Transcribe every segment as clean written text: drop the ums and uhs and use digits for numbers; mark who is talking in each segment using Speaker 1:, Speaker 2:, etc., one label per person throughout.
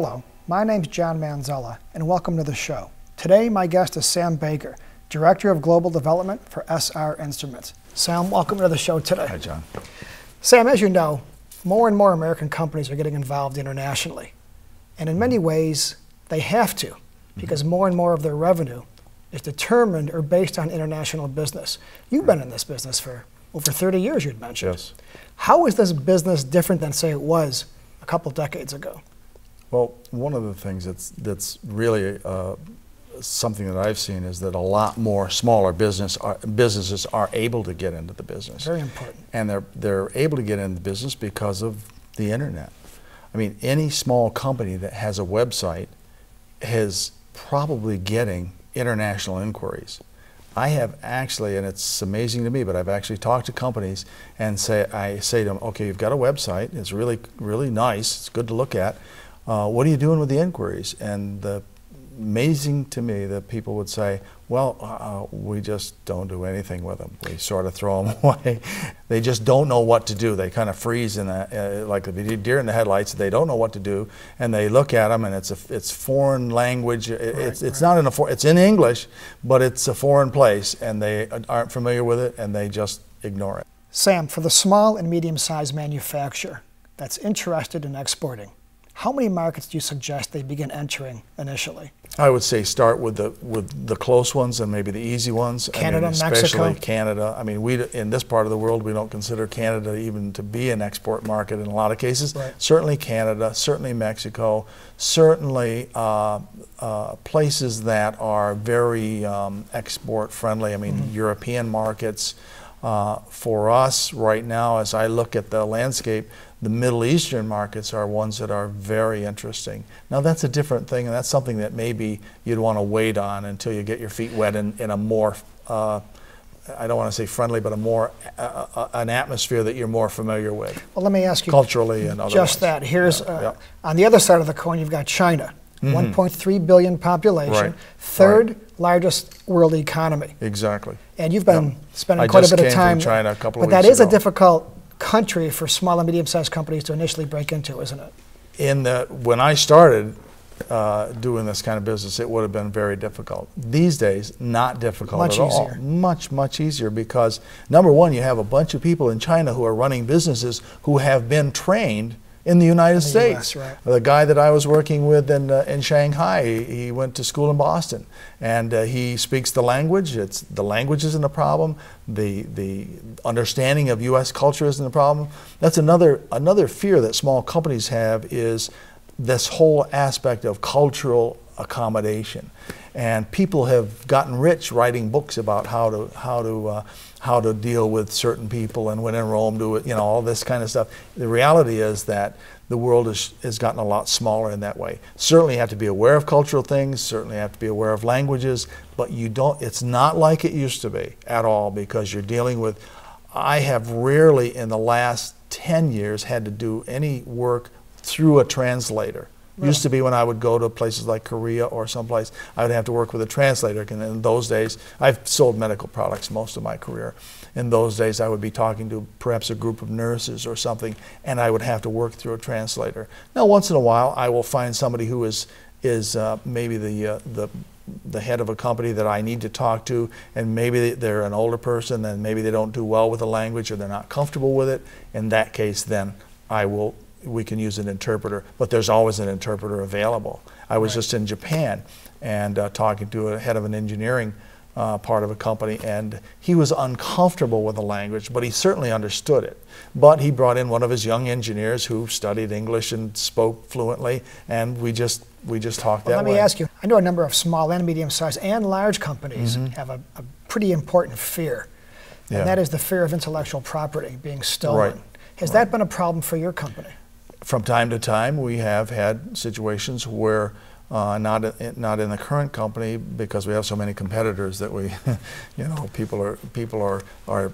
Speaker 1: Hello, my name's John Manzella, and welcome to the show. Today, my guest is Sam Baker, Director of Global Development for SR Instruments. Sam, welcome to the show today.
Speaker 2: Hi, John.
Speaker 1: Sam, as you know, more and more American companies are getting involved internationally. And in many ways, they have to, because more and more of their revenue is determined or based on international business. You've been in this business for over 30 years, you'd mentioned.
Speaker 2: Yes.
Speaker 1: How is this business different than, say, it was a couple decades ago?
Speaker 2: Well, one of the things that's really something that I've seen is that a lot more smaller businesses are able to get into the business.
Speaker 1: Very important.
Speaker 2: And they're able to get into the business because of the internet. I mean, any small company that has a website is probably getting international inquiries. I have actually, and it's amazing to me, but I've actually talked to companies and I say to them, okay, you've got a website, it's really, really nice, it's good to look at. What are you doing with the inquiries? And amazing to me that people would say, well, we just don't do anything with them. We sort of throw them away. They just don't know what to do. They kind of freeze in like the deer in the headlights. They don't know what to do, and they look at them, and it's foreign language. It's not in it's in English, but it's a foreign place, and they aren't familiar with it, and they just ignore it.
Speaker 1: Sam, for the small and medium-sized manufacturer that's interested in exporting, how many markets do you suggest they begin entering initially?
Speaker 2: I would say start with the close ones and maybe the easy ones.
Speaker 1: Canada,
Speaker 2: especially
Speaker 1: Mexico.
Speaker 2: Canada. I mean, in this part of the world, we don't consider Canada even to be an export market in a lot of cases.
Speaker 1: Right.
Speaker 2: Certainly Canada, certainly Mexico, certainly places that are very export friendly. I mean, European markets. For us right now, as I look at the landscape, the Middle Eastern markets are ones that are very interesting. Now that's a different thing, and that's something that maybe you'd want to wait on until you get your feet wet in a more, I don't want to say friendly, but a more, an atmosphere that you're more familiar with.
Speaker 1: Well, let me ask you
Speaker 2: culturally and otherwise.
Speaker 1: Just that. Here's, on the other side of the coin, you've got China. 1.3 billion population,
Speaker 2: Right.
Speaker 1: third largest world economy.
Speaker 2: Exactly.
Speaker 1: And you've been spending quite a bit of time
Speaker 2: from China a couple
Speaker 1: but
Speaker 2: of weeks
Speaker 1: that is
Speaker 2: ago.
Speaker 1: a difficult country for small and medium-sized companies to initially break into, isn't it?
Speaker 2: When I started doing this kind of business, it would have been very difficult. These days, not difficult
Speaker 1: Much
Speaker 2: at all.
Speaker 1: easier.
Speaker 2: Much easier, because number one, you have a bunch of people in China who are running businesses who have been trained in the United States.
Speaker 1: US, right.
Speaker 2: The guy that I was working with in Shanghai, he went to school in Boston, and he speaks the language. The language isn't a problem. The understanding of U.S. culture isn't a problem. That's another fear that small companies have, is this whole aspect of cultural accommodation. And people have gotten rich writing books about how to deal with certain people, and when in Rome do it, all this kind of stuff. The reality is that the world has gotten a lot smaller in that way. Certainly you have to be aware of cultural things, certainly you have to be aware of languages, but it's not like it used to be at all, because you're dealing with, I have rarely in the last 10 years had to do any work through a translator. Used to be when I would go to places like Korea or someplace, I would have to work with a translator. And in those days, I've sold medical products most of my career. In those days, I would be talking to perhaps a group of nurses or something, and I would have to work through a translator. Now, once in a while, I will find somebody who is maybe the head of a company that I need to talk to, and maybe they're an older person, and maybe they don't do well with the language, or they're not comfortable with it. In that case, then we can use an interpreter, but there's always an interpreter available. I was just in Japan and talking to a head of an engineering part of a company, and he was uncomfortable with the language, but he certainly understood it. But he brought in one of his young engineers who studied English and spoke fluently, and we just talked that way.
Speaker 1: Let me ask you, I know a number of small and medium-sized and large companies have a pretty important fear, and that is the fear of intellectual property being stolen.
Speaker 2: Right.
Speaker 1: Has that been a problem for your company?
Speaker 2: From time to time, we have had situations where, not in the current company, because we have so many competitors that we, people are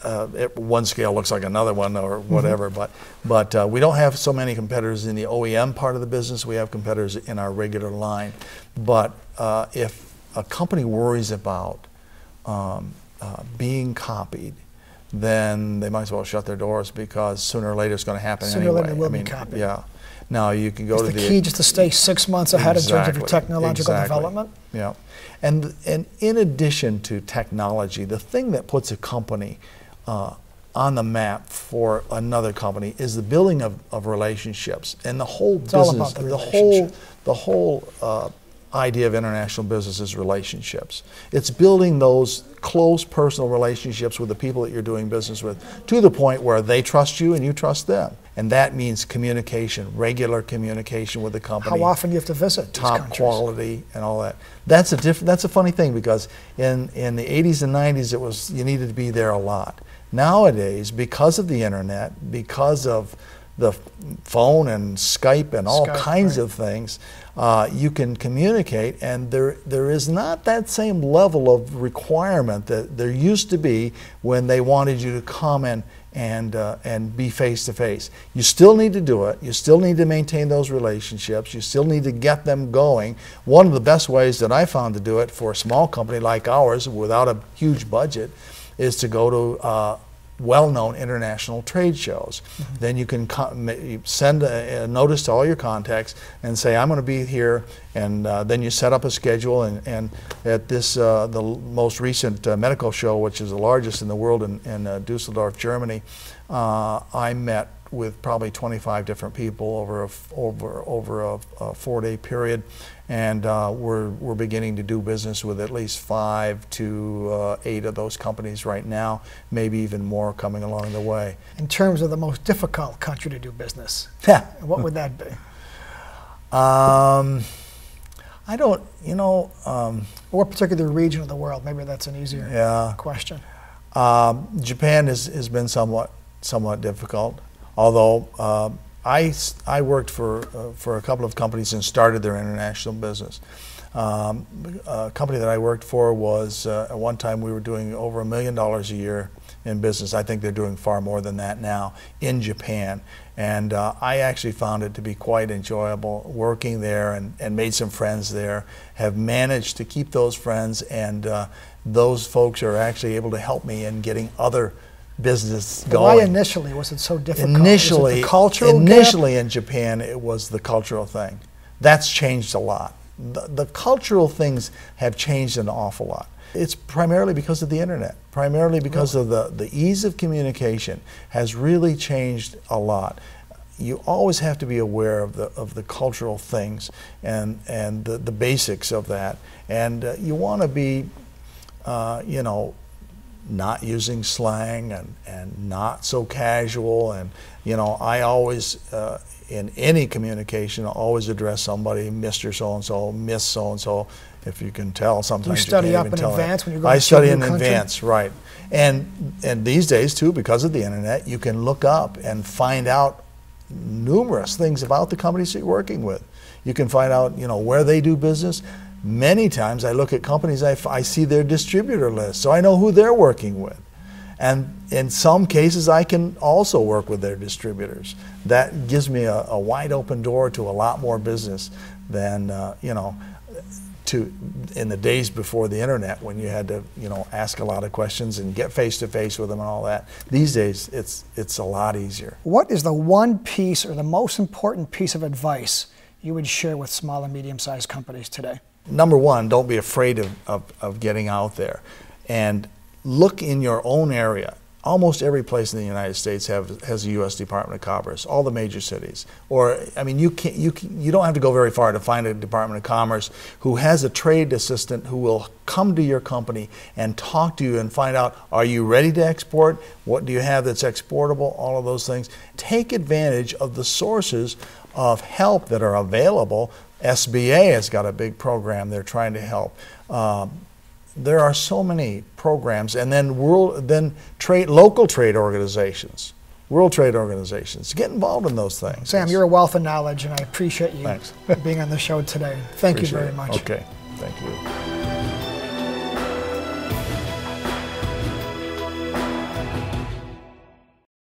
Speaker 2: at one scale looks like another one or whatever, but we don't have so many competitors in the OEM part of the business. We have competitors in our regular line. But if a company worries about being copied, then they might as well shut their doors, because sooner or later it's going to happen
Speaker 1: Sooner or
Speaker 2: anyway.
Speaker 1: later it will be copied.
Speaker 2: Yeah. Now you can go
Speaker 1: Is
Speaker 2: to
Speaker 1: the key just to stay 6 months ahead in terms of your technological development?
Speaker 2: Yeah. And in addition to technology, the thing that puts a company on the map for another company is the building of relationships, and the whole
Speaker 1: It's all
Speaker 2: business,
Speaker 1: about the relationship.
Speaker 2: the whole idea of international business is relationships. It's building those close personal relationships with the people that you're doing business with, to the point where they trust you and you trust them. And that means communication, regular communication with the company.
Speaker 1: How often do you have to visit these
Speaker 2: top
Speaker 1: countries?
Speaker 2: quality and all that. That's a funny thing, because in the 80s and 90s it was, you needed to be there a lot. Nowadays, because of the internet, because of the phone and Skype and all kinds of things, you can communicate, and there is not that same level of requirement that there used to be when they wanted you to come and be face to face. You still need to do it. You still need to maintain those relationships. You still need to get them going. One of the best ways that I found to do it for a small company like ours, without a huge budget, is to go to well-known international trade shows. Mm-hmm. Then you can send a notice to all your contacts and say, I'm going to be here, and then you set up a schedule, and at this, the most recent medical show, which is the largest in the world in Dusseldorf, Germany, I met with probably 25 different people over a 4-day period, and we're beginning to do business with at least 5 to 8 of those companies right now, maybe even more coming along the way.
Speaker 1: In terms of the most difficult country to do business, what would that be?
Speaker 2: I don't,
Speaker 1: or particular region of the world? Maybe that's an easier question.
Speaker 2: Japan has been somewhat difficult. Although I worked for a couple of companies and started their international business. A company that I worked for was, at one time we were doing over $1 million a year in business. I think they're doing far more than that now in Japan. And I actually found it to be quite enjoyable working there, and made some friends there, have managed to keep those friends, and those folks are actually able to help me in getting other business going.
Speaker 1: Why initially was it so difficult?
Speaker 2: Initially,
Speaker 1: was it the cultural
Speaker 2: initially in Japan, it was the cultural thing. That's changed a lot. The cultural things have changed an awful lot. It's primarily because of the internet, primarily because of the ease of communication has really changed a lot. You always have to be aware of the cultural things and the basics of that, and you want to be, not using slang and not so casual. And I always in any communication, I always address somebody Mr. So-and-so, Miss So-and-so. If you can tell, sometimes
Speaker 1: you study
Speaker 2: you can't
Speaker 1: up
Speaker 2: even
Speaker 1: in
Speaker 2: tell
Speaker 1: advance
Speaker 2: that.
Speaker 1: when you go
Speaker 2: I
Speaker 1: to
Speaker 2: study
Speaker 1: a
Speaker 2: in
Speaker 1: new country?
Speaker 2: advance, right? And these days too, because of the internet, you can look up and find out numerous things about the companies that you're working with. You can find out, where they do business. Many times I look at companies, I see their distributor list, so I know who they're working with. And in some cases, I can also work with their distributors. That gives me a wide open door to a lot more business than, in the days before the internet, when you had to, ask a lot of questions and get face to face with them and all that. These days, it's a lot easier.
Speaker 1: What is the one piece or the most important piece of advice you would share with small and medium-sized companies today?
Speaker 2: Number one, don't be afraid of getting out there, and look in your own area. Almost every place in the United States has a U.S. Department of Commerce, all the major cities. Or, I mean, you don't have to go very far to find a Department of Commerce who has a trade assistant who will come to your company and talk to you and find out, are you ready to export? What do you have that's exportable? All of those things. Take advantage of the sources of help that are available. SBA has got a big program they're trying to help. There are so many programs, and then local trade organizations, world trade organizations. Get involved in those things.
Speaker 1: Sam, you're a wealth of knowledge, and I appreciate you being on the show today. Thank you very much.
Speaker 2: Okay, thank you.